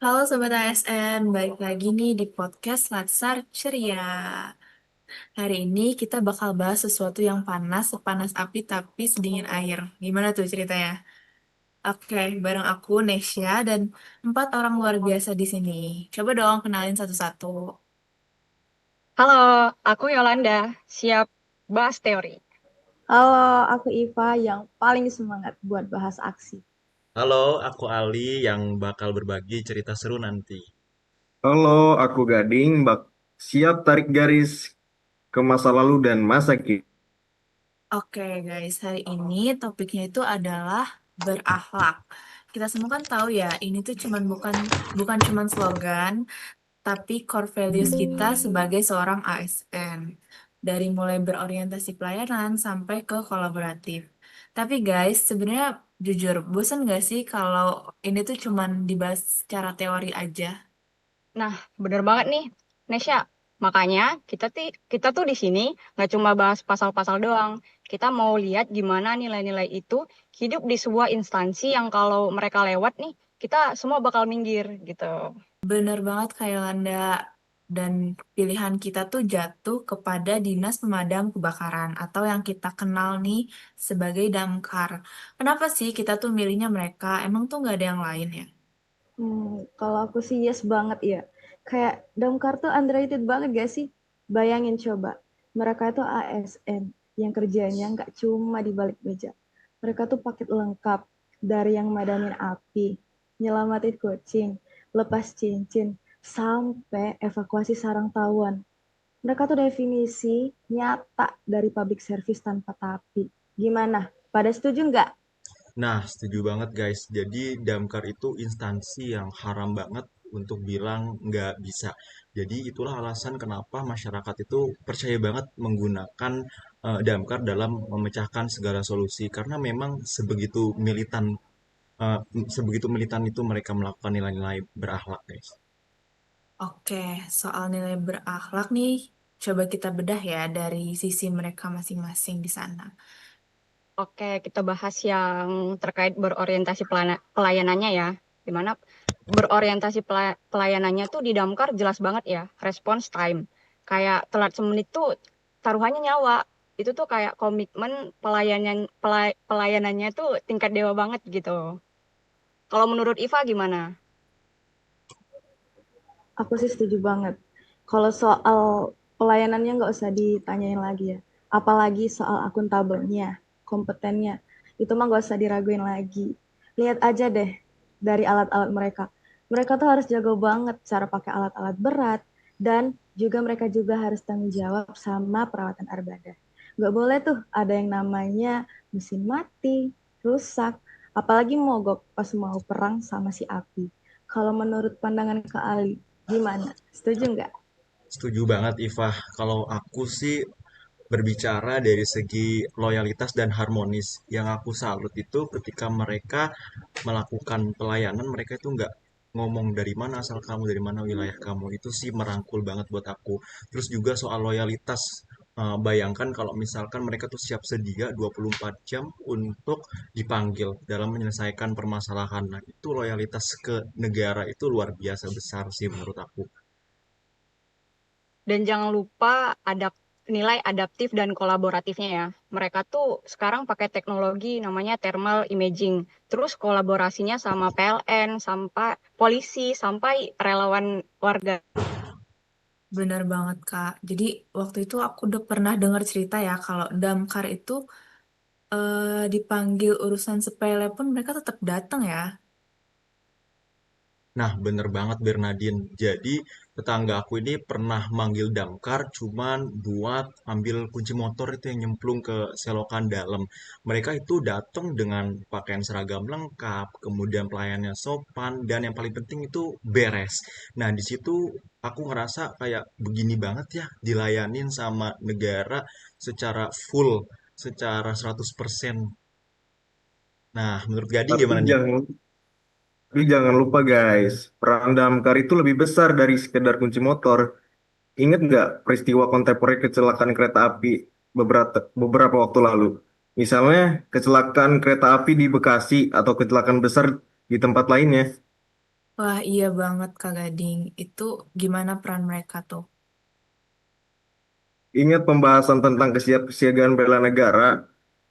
Halo Sobat ASN, balik lagi nih di podcast Latsar Ceria. Hari ini kita bakal bahas sesuatu yang panas, sepanas api tapi sedingin air. Gimana tuh ceritanya? Oke, bareng aku Nesya dan empat orang luar biasa di sini. Coba dong kenalin satu-satu. Halo, aku Yolanda. Siap bahas teori. Halo, aku Iva yang paling semangat buat bahas aksi. Halo, aku Ali yang bakal berbagi cerita seru nanti. Halo, aku Gading, siap tarik garis ke masa lalu dan masa kini. Oke guys, hari ini topiknya itu adalah berakhlak. Kita semua kan tahu ya, ini tuh bukan bukan cuman slogan, tapi core values kita sebagai seorang ASN. Dari mulai berorientasi pelayanan sampai ke kolaboratif. Tapi guys, sebenarnya jujur, bosan gak sih kalau ini tuh cuman dibahas secara teori aja? Nah, bener banget nih, Nesya. Makanya kita tuh di sini nggak cuma bahas pasal-pasal doang. Kita mau lihat gimana nilai-nilai itu hidup di sebuah instansi yang kalau mereka lewat nih, kita semua bakal minggir gitu. Bener banget kayak Landa. Dan pilihan kita tuh jatuh kepada Dinas Pemadam Kebakaran atau yang kita kenal nih sebagai Damkar. Kenapa sih kita tuh milihnya mereka? Emang tuh nggak ada yang lain ya? Kalau aku sih yes banget ya. Kayak Damkar tuh underrated banget gak sih? Bayangin coba, mereka itu ASN yang kerjanya nggak cuma di balik meja. Mereka tuh paket lengkap dari yang madamin api, nyelamatin kucing, lepas cincin, sampai evakuasi sarang tawon. Mereka tuh definisi nyata dari public service tanpa tapi. Gimana? Pada setuju nggak? Nah, setuju banget guys. Jadi Damkar itu instansi yang haram banget untuk bilang nggak bisa. Jadi itulah alasan kenapa masyarakat itu percaya banget menggunakan Damkar dalam memecahkan segala solusi. Karena memang eh, sebegitu militan itu mereka melakukan nilai-nilai berakhlak guys. Oke, soal nilai berakhlak nih, coba kita bedah ya dari sisi mereka masing-masing di sana. Oke, kita bahas yang terkait berorientasi pelayanannya ya. Dimana berorientasi pelayanannya tuh di Damkar jelas banget ya, response time. Kayak telat semenit tuh taruhannya nyawa. Itu tuh kayak komitmen pelayanannya tuh tingkat dewa banget gitu. Kalau menurut Iva gimana? Aku sih setuju banget. Kalau soal pelayanannya nggak usah ditanyain lagi ya. Apalagi soal akuntabelnya, kompetennya. Itu mah nggak usah diraguin lagi. Lihat aja deh dari alat-alat mereka. Mereka tuh harus jago banget cara pakai alat-alat berat. Dan juga mereka juga harus tanggung jawab sama perawatan armada. Nggak boleh tuh ada yang namanya mesin mati, rusak, apalagi mogok pas mau perang sama si api. Kalau menurut pandangan Kak Ali, gimana? Setuju nggak? Setuju banget Ifah. Kalau aku sih berbicara dari segi loyalitas dan harmonis. Yang aku salut itu ketika mereka melakukan pelayanan, mereka itu nggak ngomong dari mana asal kamu, dari mana wilayah kamu. Itu sih merangkul banget buat aku. Terus juga soal loyalitas. Bayangkan kalau misalkan mereka tuh siap sedia 24 jam untuk dipanggil dalam menyelesaikan permasalahan. Nah, itu loyalitas ke negara itu luar biasa besar sih menurut aku. Dan jangan lupa ada nilai adaptif dan kolaboratifnya ya. Mereka tuh sekarang pakai teknologi namanya thermal imaging. Terus kolaborasinya sama PLN, sampai polisi, sampai relawan warga. Benar banget, Kak. Jadi waktu itu aku udah pernah dengar cerita ya kalau Damkar itu dipanggil urusan sepele pun mereka tetap datang ya. Nah, bener banget Bernadine. Jadi, tetangga aku ini pernah manggil damkar cuman buat ambil kunci motor itu yang nyemplung ke selokan dalam. Mereka itu datang dengan pakaian seragam lengkap, kemudian pelayannya sopan, dan yang paling penting itu beres. Nah, di situ aku ngerasa kayak begini banget ya, dilayanin sama negara secara full, secara 100%. Nah, menurut Gading Tapi gimana nih? jangan, tapi jangan lupa guys, peran damkar itu lebih besar dari sekedar kunci motor. Ingat nggak peristiwa kontemporer kecelakaan kereta api beberapa waktu lalu? Misalnya kecelakaan kereta api di Bekasi atau kecelakaan besar di tempat lainnya. Wah, iya banget Kak Gading. Itu gimana peran mereka tuh? Ingat pembahasan tentang kesiapsiagaan bela negara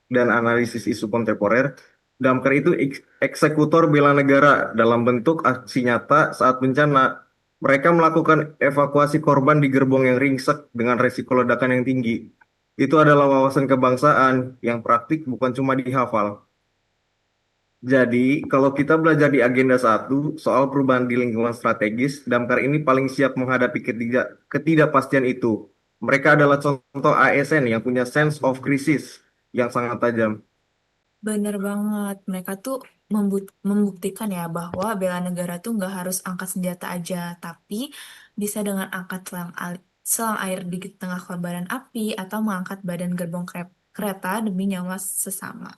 dan analisis isu kontemporer. Damkar itu eksekutor bela negara dalam bentuk aksi nyata saat bencana. Mereka melakukan evakuasi korban di gerbong yang ringsek dengan resiko ledakan yang tinggi. Itu adalah wawasan kebangsaan yang praktik bukan cuma dihafal. Jadi, kalau kita belajar di agenda satu soal perubahan di lingkungan strategis, Damkar ini paling siap menghadapi ketidakpastian itu. Mereka adalah contoh ASN yang punya sense of crisis yang sangat tajam. Bener banget. Mereka tuh membuktikan ya bahwa bela negara tuh nggak harus angkat senjata aja, tapi bisa dengan angkat selang air di tengah kobaran api atau mengangkat badan gerbong kereta demi nyawa sesama.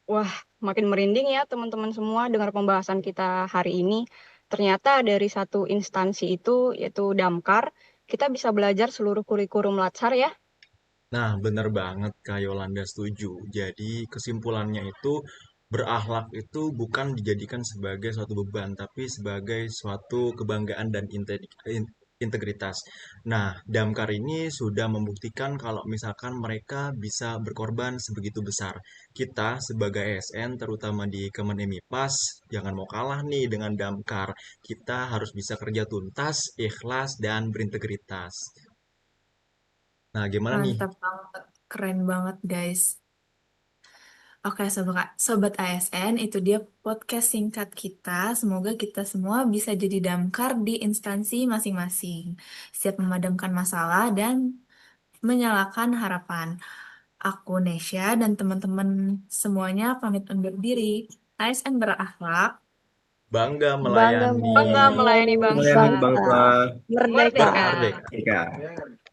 Wah, makin merinding ya teman-teman semua dengar pembahasan kita hari ini. Ternyata dari satu instansi itu, yaitu Damkar, kita bisa belajar seluruh kurikulum Latsar ya. Nah, benar banget Kak Yolanda setuju. Jadi kesimpulannya itu berakhlak itu bukan dijadikan sebagai suatu beban, tapi sebagai suatu kebanggaan dan integritas. Nah, Damkar ini sudah membuktikan kalau misalkan mereka bisa berkorban sebegitu besar. Kita sebagai ASN, terutama di Kemenemipas, jangan mau kalah nih dengan Damkar. Kita harus bisa kerja tuntas, ikhlas, dan berintegritas. Nah, gimana nih? Mantap banget. Keren banget, guys. Oke, sobat ASN, itu dia podcast singkat kita. Semoga kita semua bisa jadi damkar di instansi masing-masing. Siap memadamkan masalah dan menyalakan harapan. Aku Nesya dan teman-teman semuanya pamit undur diri. ASN berakhlak. Bangga Bangga melayani Bangga melayani melayani bangsa. Melayani bangsa. bangsa Merdeka. Merdeka. merdeka. merdeka.